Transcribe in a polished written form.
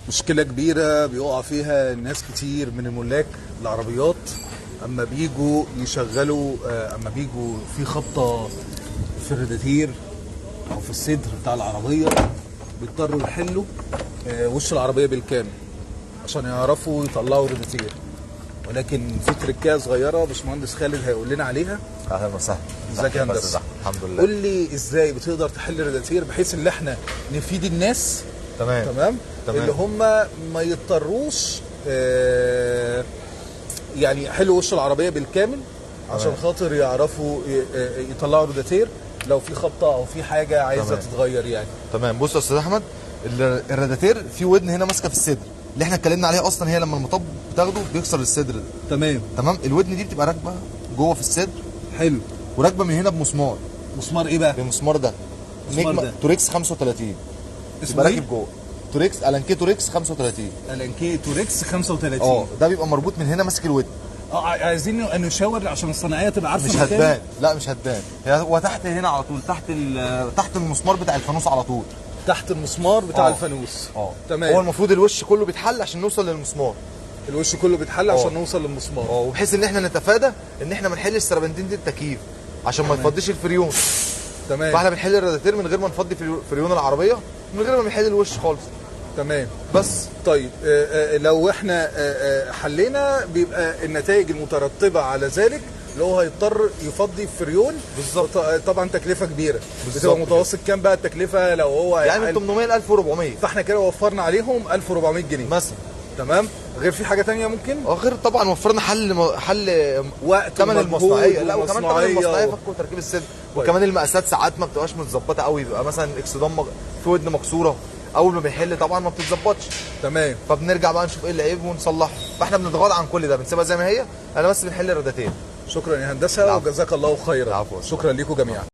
مشكلة كبيرة بيقع فيها ناس كتير من الملاك العربيات اما بيجوا يشغلوا، اما بيجوا في خبطة في الراديتير او في الصدر بتاع العربية بيضطروا يحلوا وش العربية بالكامل عشان يعرفوا يطلعوا الراديتير. ولكن في تركايه صغيرة باشمهندس خالد هيقول لنا عليها. اهلا وسهلا. ازيك يا هندسة؟ الحمد لله. قول لي ازاي بتقدر تحل الراديتير بحيث ان احنا نفيد الناس. تمام. اللي هم ما يضطروش يعني يحلوا وش العربيه بالكامل عشان خاطر يعرفوا يطلعوا الراديتير لو في خبطه او في حاجه عايزه تتغير يعني. تمام. بص يا استاذ احمد، الراديتير في ودن هنا ماسكه في الصدر اللي احنا اتكلمنا عليها اصلا، هي لما المطب بتاخده بيكسر الصدر ده. تمام. الودن دي بتبقى راكبه جوه في الصدر. حلو. وراكبه من هنا بمسمار. مسمار ايه بقى؟ المسمار ده نجمه توريكس 35. اسمه ايه؟ راكب جوه توريكس الانكي توريكس 35. الانكي توريكس 35. ده بيبقى مربوط من هنا ماسك الودن. عايزين نشاور عشان الصناعيه تبقى عارفه مش هتبان. لا مش هتبان، هو تحت هنا على طول، تحت المسمار بتاع الفانوس على طول. تحت المسمار بتاع الفانوس. تمام. هو المفروض الوش كله بيتحل عشان نوصل للمسمار. الوش كله بيتحل عشان نوصل للمسمار. وبحيث ان احنا نتفادى ان احنا ما نحلش سربنتين التكييف عشان ما نفضيش الفريون. تمام. فاحنا بنحل الراديتير من غير ما نفضي فريون العربيه، من غير ما نحل الوش خالص. تمام. بس طيب لو احنا حلينا بيبقى النتائج المترتبه على ذلك اللي هو هيضطر يفضي فريون. بالظبط. طبعا تكلفه كبيره. بتبقى متوسط كام بقى التكلفه لو هو يعني من 800 ل 1400؟ فاحنا كده وفرنا عليهم 1400 جنيه مثلا. تمام. غير في حاجه ثانيه ممكن؟ غير طبعا وفرنا حل وقت ثمن المصنعيه. لا وكمان ثمن المصنعيه فك وتركيب الصدر. وكمان المقاسات ساعات ما بتبقاش متظبطه قوي، بيبقى مثلا اكسدام في ودن مكسوره، اول ما بنحل طبعا ما بتتظبطش. تمام. فبنرجع بقى نشوف ايه العيب ونصلحه. فاحنا بنتغاضى عن كل ده، بنسيبها زي ما هي، انا بس بنحل الراديتير. شكرا يا هندسه وجزاك الله خيرا. العفو. شكرا لكم جميعا.